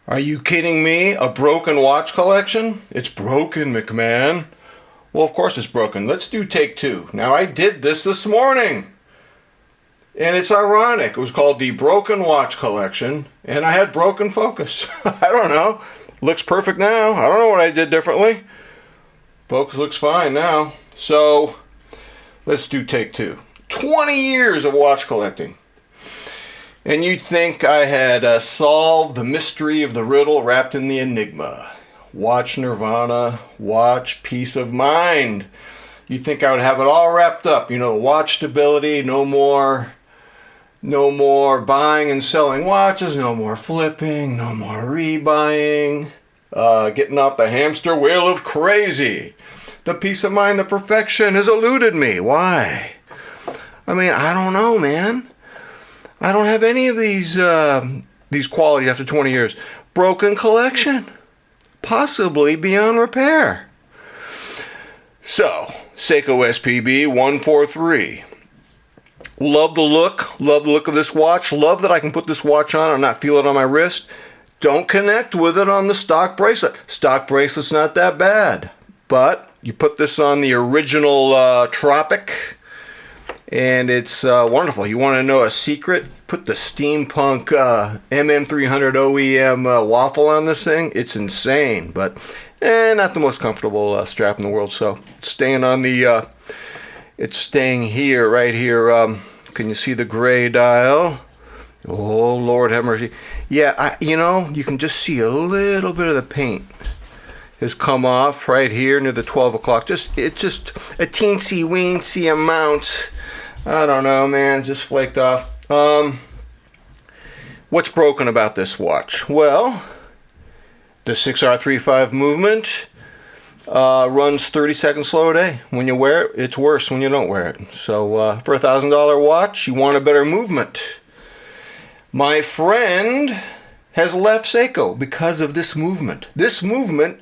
Are you kidding me? A broken watch collection? It's broken, McMahon. Well, of course it's broken. Let's do take two. Now, I did this morning. And it's ironic. It was called the Broken Watch Collection. And I had broken focus. I don't know. Looks perfect now. I don't know what I did differently. Focus looks fine now. So, let's do take two. 20 years of watch collecting. And you'd think I had solved the mystery of the riddle wrapped in the enigma. Watch nirvana, watch peace of mind. You'd think I would have it all wrapped up. You know, watch stability, no more buying and selling watches, no more flipping, no more rebuying. Getting off the hamster wheel of crazy. The peace of mind, the perfection has eluded me. Why? I mean, I don't know, man. I don't have any of these qualities after 20 years. Broken collection. Possibly beyond repair. So, Seiko SPB 143. Love the look. Love the look of this watch. Love that I can put this watch on and not feel it on my wrist. Don't connect with it on the stock bracelet. Stock bracelet's not that bad. But you put this on the original Tropic, and it's wonderful. You want to know a secret? Put the steampunk MM300 OEM waffle on this thing. It's insane, but not the most comfortable strap in the world. So it's staying on the. It's staying here, right here. Can you see the gray dial? Oh, Lord have mercy. Yeah, you can just see a little bit of the paint has come off right here near the 12 o'clock. It's just a teensy-weensy amount. I don't know, man. Just flaked off. What's broken about this watch? Well, the 6R35 movement runs 30 seconds slower a day. When you wear it, it's worse when you don't wear it. So for a $1,000 watch, you want a better movement. My friend has left Seiko because of this movement. This movement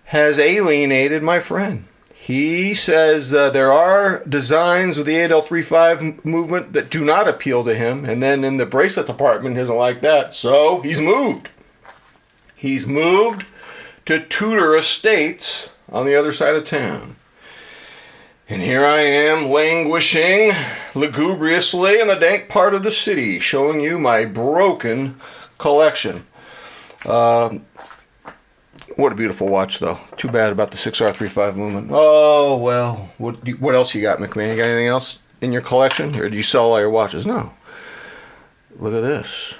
has alienated my friend. He says there are designs with the 8L35 movement that do not appeal to him, and then in the bracelet department he doesn't like that, so he's moved. He's moved to Tudor Estates on the other side of town. And here I am languishing lugubriously in the dank part of the city, showing you my broken collection. What a beautiful watch, though. Too bad about the 6R35 movement. Oh, well. What else you got, McMahon? You got anything else in your collection? Or do you sell all your watches? No. Look at this.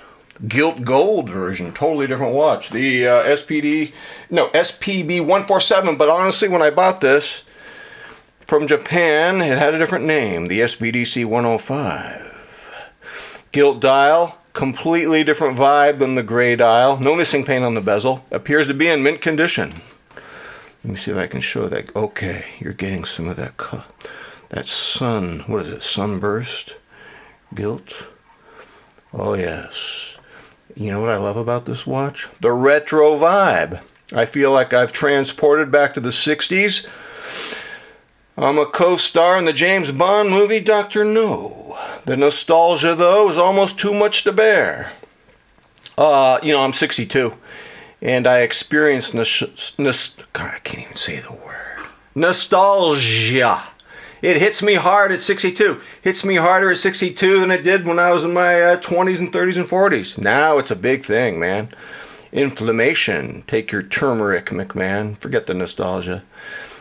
Gilt gold version. Totally different watch. The SPB 147. But honestly, when I bought this from Japan, it had a different name. The SBDC 105. Gilt dial. Completely different vibe than the gray dial. No missing paint on the bezel. Appears to be in mint condition. Let me see if I can show that. Okay, you're getting some of that sun. What is it? Sunburst? Gilt? Oh, yes. You know what I love about this watch? The retro vibe. I feel like I've transported back to the 60s. I'm a co-star in the James Bond movie Dr. No. The nostalgia, though, is almost too much to bear. I'm 62, and I experienced God, I can't even say the word. Nostalgia. It hits me hard at 62. Hits me harder at 62 than it did when I was in my 20s and 30s and 40s. Now it's a big thing, man. Inflammation. Take your turmeric, McMahon. Forget the nostalgia.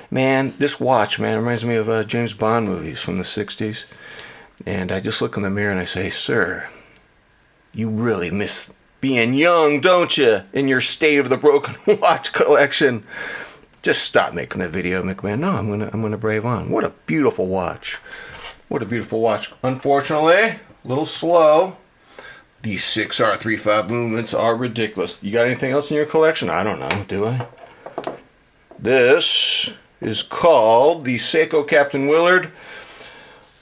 Man, this watch, man, reminds me of James Bond movies from the 60s. And I just look in the mirror and I say, sir, you really miss being young, don't you? In your state of the broken watch collection. Just stop making the video, McMahon. No, I'm gonna brave on. What a beautiful watch. What a beautiful watch. Unfortunately, a little slow. These 6R35 movements are ridiculous. You got anything else in your collection? I don't know, do I? This is called the Seiko Captain Willard.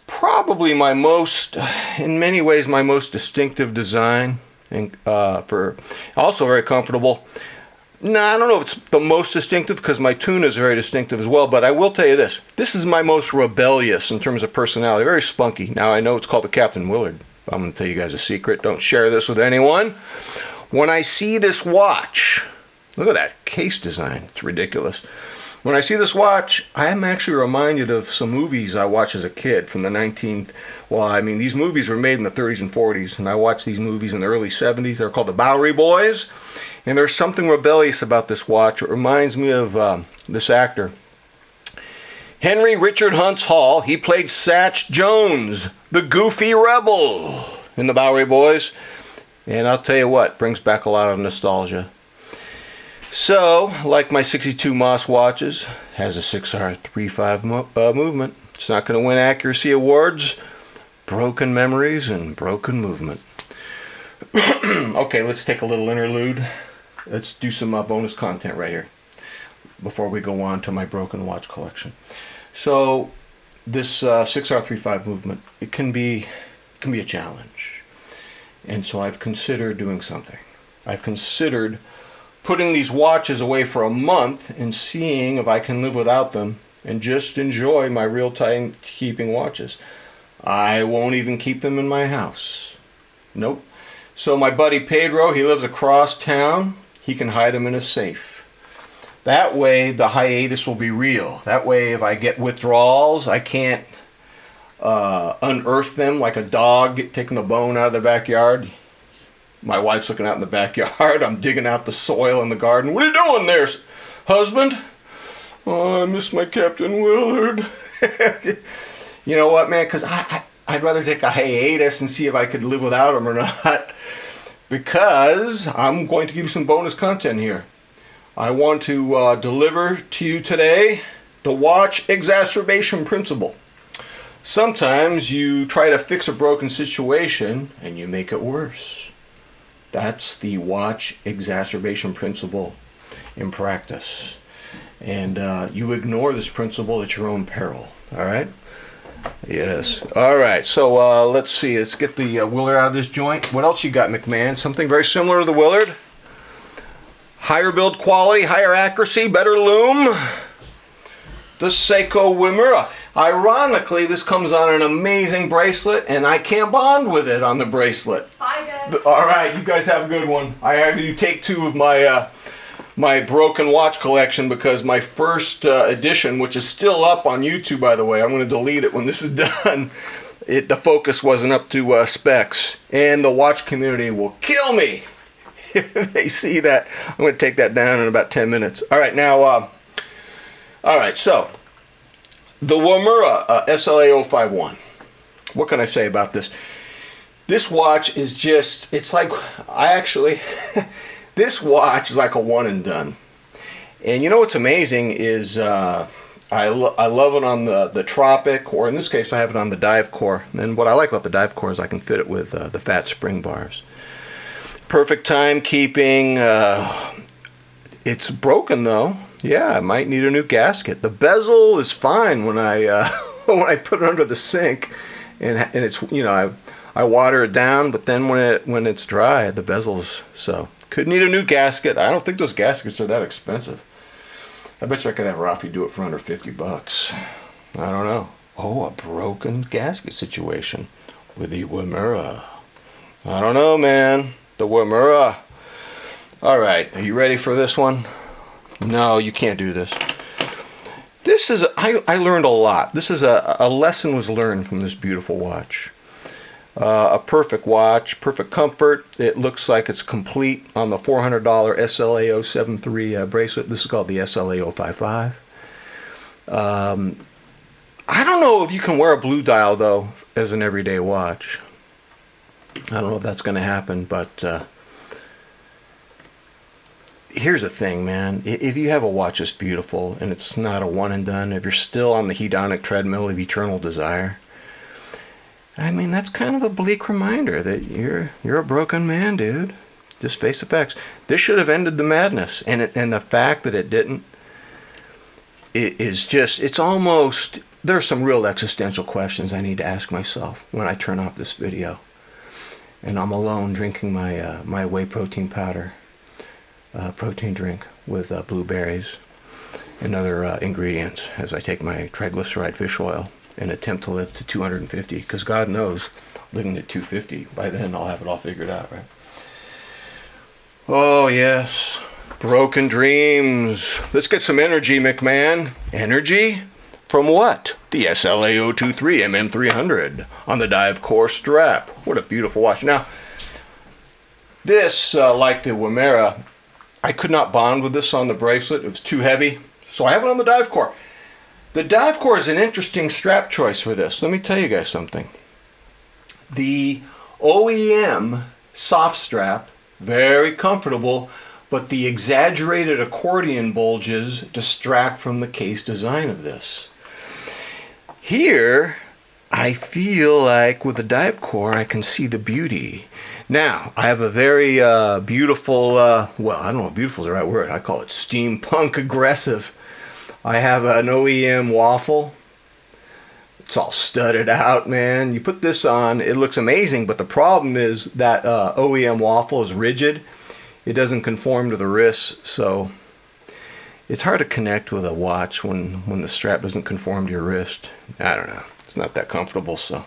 Probably in many ways, my most distinctive design, and for also very comfortable. No, I don't know if it's the most distinctive because my Tuna is very distinctive as well, but I will tell you this. This is my most rebellious in terms of personality, very spunky. Now, I know it's called the Captain Willard. I'm going to tell you guys a secret. Don't share this with anyone. When I see this watch, look at that case design. It's ridiculous. When I see this watch, I am actually reminded of some movies I watched as a kid from the these movies were made in the 30s and 40s, and I watched these movies in the early 70s. They're called the Bowery Boys, and there's something rebellious about this watch. It reminds me of this actor, Henry Richard Hunts Hall. He played Satch Jones, the goofy rebel in the Bowery Boys, and I'll tell you what, brings back a lot of nostalgia. So, like my 62 Moss watches, has a 6R35 movement. It's not going to win accuracy awards, broken memories, and broken movement. Okay, let's take a little interlude. Let's do some bonus content right here before we go on to my broken watch collection. So, this 6R35 movement, it can be a challenge. And so I've considered doing something. I've considered putting these watches away for a month and seeing if I can live without them and just enjoy my real time keeping watches. I won't even keep them in my house. Nope. So my buddy Pedro, he lives across town. He can hide them in a safe. That way the hiatus will be real. That way if I get withdrawals, I can't unearth them like a dog taking the bone out of the backyard. My wife's looking out in the backyard. I'm digging out the soil in the garden. What are you doing there, husband? Oh, I miss my Captain Willard. You know what, man? Because I'd rather take a hiatus and see if I could live without him or not. Because I'm going to give you some bonus content here. I want to deliver to you today the watch exacerbation principle. Sometimes you try to fix a broken situation and you make it worse. That's the watch exacerbation principle in practice. And you ignore this principle at your own peril. All right? Yes. All right. So let's see. Let's get the Willard out of this joint. What else you got, McMahon? Something very similar to the Willard. Higher build quality, higher accuracy, better loom. The Seiko Wimura. Ironically, this comes on an amazing bracelet, and I can't bond with it on the bracelet. Bye, Dad. All right, you guys have a good one. I had to take two of my my broken watch collection because my first edition, which is still up on YouTube, by the way, I'm going to delete it when this is done. The focus wasn't up to specs, and the watch community will kill me if they see that. I'm going to take that down in about 10 minutes. All right, now, all right, so the Wura SL51. What can I say about this? This watch is just, it's like, this watch is like a one and done. And you know what's amazing is I love it on the Tropic, or in this case I have it on the Dive Core. And what I like about the Dive Core is I can fit it with the fat spring bars. Perfect timekeeping. It's broken though. Yeah, I might need a new gasket. The bezel is fine when I when I put it under the sink, and it's, you know, I water it down, but then when it's dry, the bezel's so. Could need a new gasket. I don't think those gaskets are that expensive. I bet you I could have Rafi do it for under $50. I don't know. Oh, a broken gasket situation with the Wimura. I don't know, man. The Wimura. All right, are you ready for this one? No, you can't do this. This is, I learned a lot. This is a lesson was learned from this beautiful watch. A perfect watch, perfect comfort. It looks like it's complete on the $400 SLA073 bracelet. This is called the SLA055. I don't know if you can wear a blue dial, though, as an everyday watch. I don't know if that's going to happen, but here's the thing, man. If you have a watch that's beautiful and it's not a one and done, if you're still on the hedonic treadmill of eternal desire, I mean, that's kind of a bleak reminder that you're a broken man, dude. Just face the facts. This should have ended the madness, and the fact that it didn't, it is just, it's almost, there's some real existential questions I need to ask myself when I turn off this video, and I'm alone drinking my my whey protein powder, protein drink with blueberries and other ingredients as I take my triglyceride fish oil and attempt to live to 250, because God knows, living at 250, by then I'll have it all figured out, right? Oh, yes. Broken dreams. Let's get some energy, McMahon. Energy? From what? The SLA023 MM300 on the dive core strap. What a beautiful watch. Now, this, like the Wura, I could not bond with this on the bracelet. It was too heavy. So I have it on the dive core. The dive core is an interesting strap choice for this. Let me tell you guys something. The OEM soft strap, very comfortable, but the exaggerated accordion bulges distract from the case design of this. Here, I feel like with the dive core, I can see the beauty. Now, I have a very beautiful, well, I don't know if beautiful is the right word. I call it steampunk aggressive. I have an OEM waffle. It's all studded out, man. You put this on, it looks amazing, but the problem is that OEM waffle is rigid. It doesn't conform to the wrist, so it's hard to connect with a watch when the strap doesn't conform to your wrist. I don't know. It's not that comfortable, so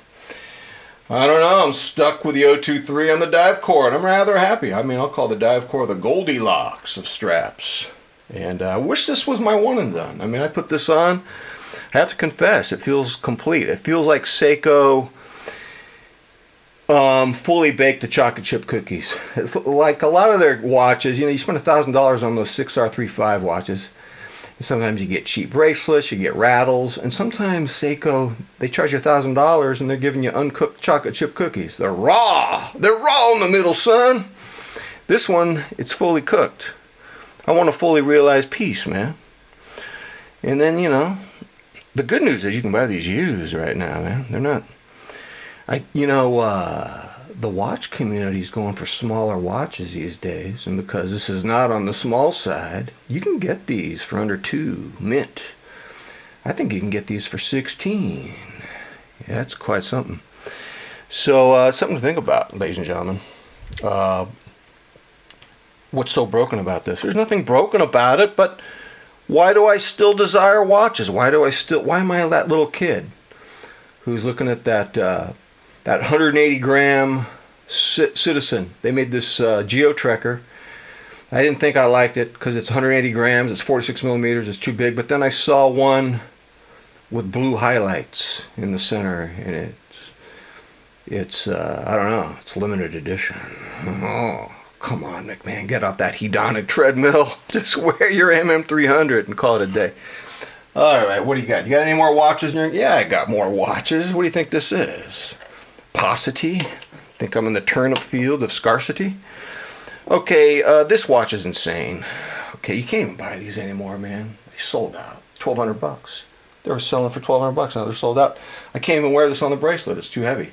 I don't know. I'm stuck with the 023 on the dive core, and I'm rather happy. I mean, I'll call the dive core the Goldilocks of straps. And I wish this was my one and done. I mean, I put this on. I have to confess, it feels complete. It feels like Seiko fully baked the chocolate chip cookies. It's like a lot of their watches, you know, you spend $1,000 on those 6R35 watches. And sometimes you get cheap bracelets, you get rattles, and sometimes Seiko, they charge you $1,000 and they're giving you uncooked chocolate chip cookies. They're raw. They're raw in the middle, son. This one, it's fully cooked. I want a fully realized piece, man. And then, you know, the good news is you can buy these used right now, man. They're not, the watch community is going for smaller watches these days, and because this is not on the small side, you can get these for under $2 mint. I think you can get these for $16. Yeah, that's quite something. So, something to think about, ladies and gentlemen. What's so broken about this? There's nothing broken about it, but why do I still desire watches? Why am I that little kid who's looking at that 180 gram Citizen? They made this Geo Trekker. I didn't think I liked it because it's 180 grams, it's 46 millimeters, it's too big. But then I saw one with blue highlights in the center, and it's I don't know, it's limited edition. Oh. Come on, McMahon, get off that hedonic treadmill. Just wear your MM300 and call it a day. All right, what do you got? You got any more watches in your... Yeah, I got more watches. What do you think this is? Paucity? Think I'm in the turnip field of scarcity? Okay, this watch is insane. Okay, you can't even buy these anymore, man. They sold out. $1,200. They were selling for $1,200. Now they're sold out. I can't even wear this on the bracelet. It's too heavy.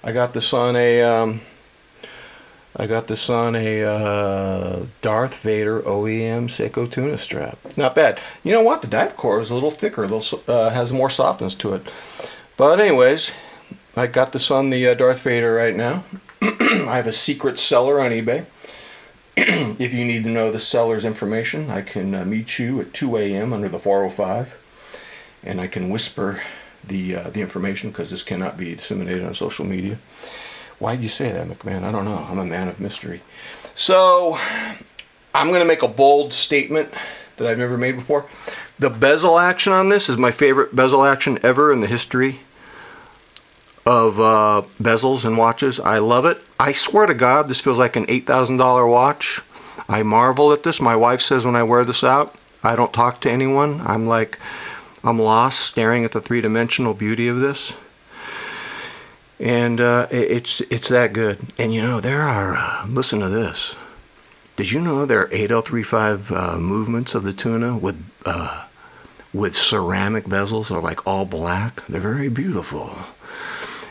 I got this on a... Darth Vader OEM Seiko Tuna strap. Not bad. You know what? The dive core is a little thicker. Has more softness to it. But anyways, I got this on the Darth Vader right now. I have a secret seller on eBay. If you need to know the seller's information, I can meet you at 2 a.m. under the 405. And I can whisper the information because this cannot be disseminated on social media. Why'd you say that, McMahon? I don't know. I'm a man of mystery. So, I'm going to make a bold statement that I've never made before. The bezel action on this is my favorite bezel action ever in the history of bezels and watches. I love it. I swear to God, this feels like an $8,000 watch. I marvel at this. My wife says when I wear this out, I don't talk to anyone. I'm lost staring at the three-dimensional beauty of this. And it's that good. And you know, there are, listen to this. Did you know there are 8035 movements of the Tuna with ceramic bezels? They're like all black. They're very beautiful.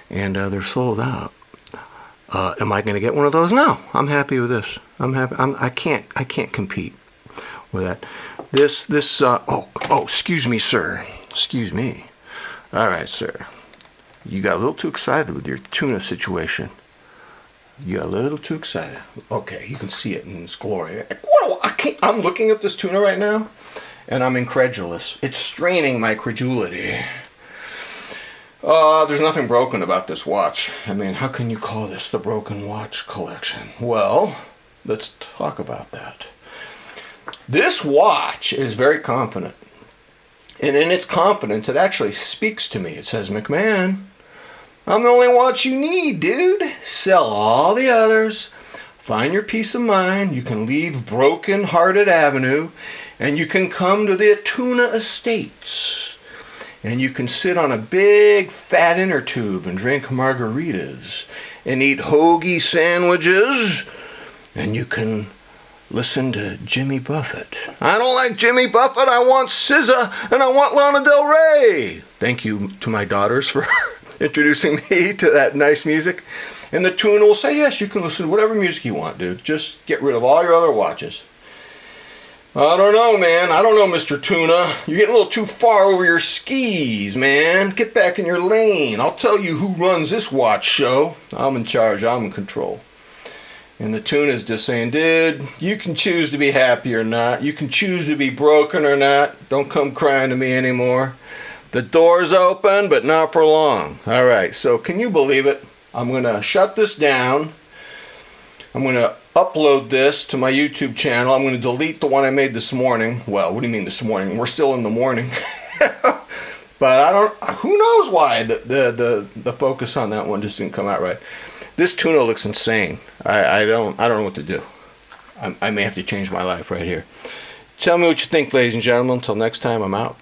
And they're sold out. Am I going to get one of those? No. I'm happy with this. I'm happy. I can't compete with that. Excuse me, sir. Excuse me. All right, sir. You got a little too excited with your Tuna situation. You got a little too excited. Okay, you can see it in its glory. I'm looking at this Tuna right now, and I'm incredulous. It's straining my credulity. There's nothing broken about this watch. I mean, how can you call this the broken watch collection? Well, let's talk about that. This watch is very confident. And in its confidence, it actually speaks to me. It says, McMahon, I'm the only watch you need, dude. Sell all the others. Find your peace of mind. You can leave Broken Hearted Avenue. And you can come to the Tuna Estates. And you can sit on a big fat inner tube and drink margaritas. And eat hoagie sandwiches. And you can listen to Jimmy Buffett. I don't like Jimmy Buffett. I want SZA and I want Lana Del Rey. Thank you to my daughters for introducing me to that nice music. And the Tuna will say, yes, you can listen to whatever music you want, dude. Just get rid of all your other watches. I don't know, man. I don't know, Mr. Tuna. You're getting a little too far over your skis, man. Get back in your lane. I'll tell you who runs this watch show. I'm in charge. I'm in control. And the Tuna's just saying, dude, you can choose to be happy or not. You can choose to be broken or not. Don't come crying to me anymore. The door's open, but not for long. All right, so can you believe it? I'm going to shut this down. I'm going to upload this to my YouTube channel. I'm going to delete the one I made this morning. Well, what do you mean this morning? We're still in the morning. But who knows why the focus on that one just didn't come out right. This Tuna looks insane. I don't know what to do. I may have to change my life right here. Tell me what you think, ladies and gentlemen. Until next time, I'm out.